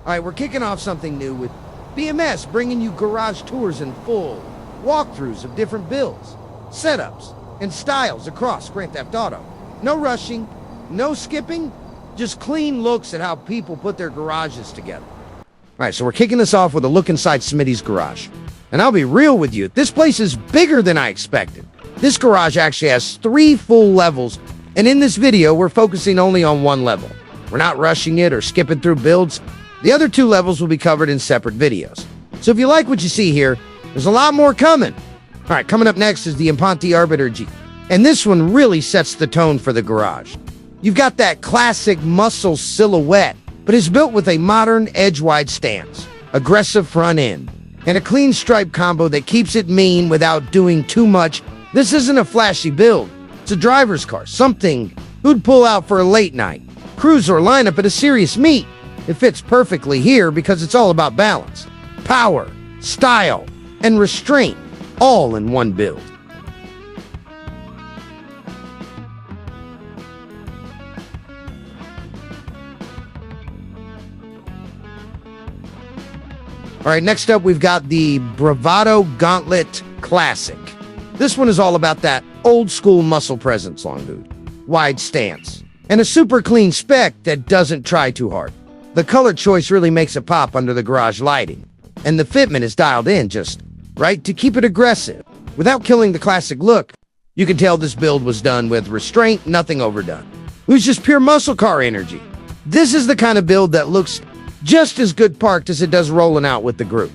Alright, we're kicking off something new with BMS bringing you garage tours and full walkthroughs of different builds, setups, and styles across Grand Theft Auto. No rushing, no skipping, just clean looks at how people put their garages together. Alright, so we're kicking this off with a look inside Smithy's garage. And I'll be real with you, this place is bigger than I expected. This garage actually has 3 full levels, and in this video, we're focusing only on one level. We're not rushing it or skipping through builds. The other 2 levels will be covered in separate videos. So if you like what you see here, there's a lot more coming. Alright, coming up next is the Imponte Arbiter Jeep. And this one really sets the tone for the garage. You've got that classic muscle silhouette, but it's built with a modern edge-wide stance, aggressive front end, and a clean stripe combo that keeps it mean without doing too much. This isn't a flashy build. It's a driver's car, something who'd pull out for a late night, cruise or line up at a serious meet. It fits perfectly here because it's all about balance, power, style, and restraint, all in one build. All right, next up, we've got the Bravado Gauntlet Classic. This one is all about that old school muscle presence, long dude, wide stance, and a super clean spec that doesn't try too hard. The color choice really makes it pop under the garage lighting, and the fitment is dialed in just right to keep it aggressive. Without killing the classic look, you can tell this build was done with restraint, nothing overdone. It was just pure muscle car energy. This is the kind of build that looks just as good parked as it does rolling out with the group.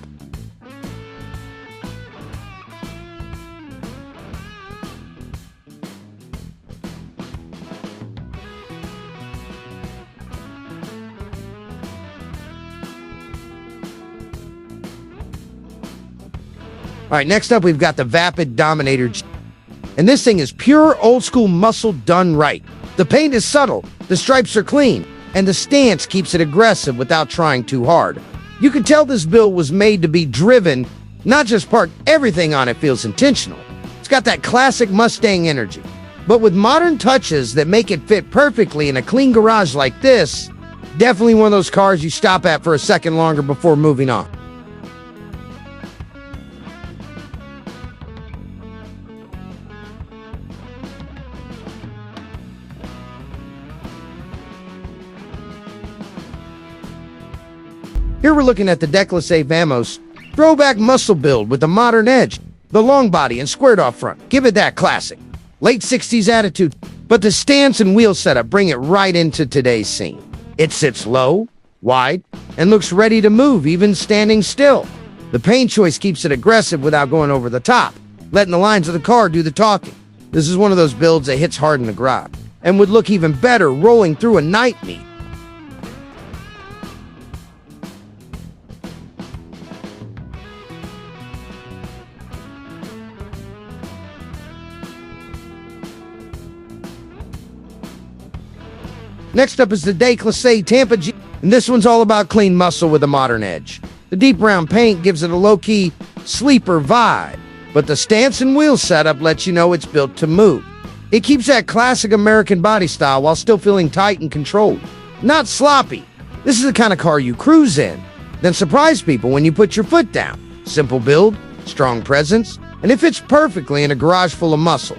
All right, next up, we've got the Vapid Dominator Jeep. And this thing is pure old school muscle done right. The paint is subtle, the stripes are clean, and the stance keeps it aggressive without trying too hard. You can tell this build was made to be driven, not just parked. Everything on it feels intentional. It's got that classic Mustang energy, but with modern touches that make it fit perfectly in a clean garage like this. Definitely one of those cars you stop at for a second longer before moving on. Here we're looking at the Declasse Vamos throwback muscle build with a modern edge, the long body and squared off front. Give it that classic late 60s attitude, but the stance and wheel setup bring it right into today's scene. It sits low, wide, and looks ready to move even standing still. The paint choice keeps it aggressive without going over the top, letting the lines of the car do the talking. This is one of those builds that hits hard in the garage and would look even better rolling through a night meet. Next up is the Declasse Tampa Jeep, and this one's all about clean muscle with a modern edge. The deep brown paint gives it a low-key, sleeper vibe, but the stance and wheel setup lets you know it's built to move. It keeps that classic American body style while still feeling tight and controlled. Not sloppy. This is the kind of car you cruise in, then surprise people when you put your foot down. Simple build, strong presence, and it fits perfectly in a garage full of muscle.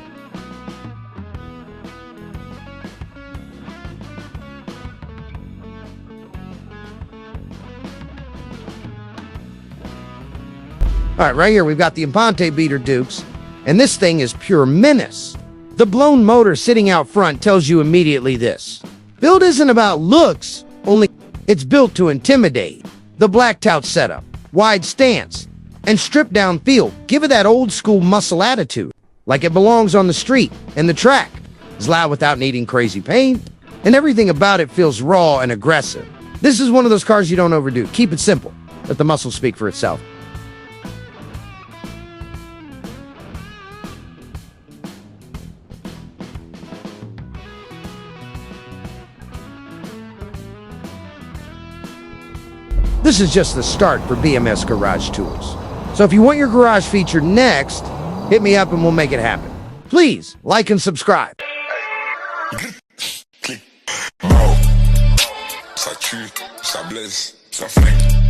All right, right here we've got the Imponte Beater Dukes, and this thing is pure menace. The blown motor sitting out front tells you immediately this. Build isn't about looks, only it's built to intimidate. The blacked out setup, wide stance, and stripped down feel give it that old school muscle attitude, like it belongs on the street and the track. It's loud without needing crazy paint, and everything about it feels raw and aggressive. This is one of those cars you don't overdo. Keep it simple. Let the muscle speak for itself. This is just the start for BMS Garage Tools. So if you want your garage featured next, hit me up and we'll make it happen. Please like and subscribe. Ça tue, ça blesse. Suffering.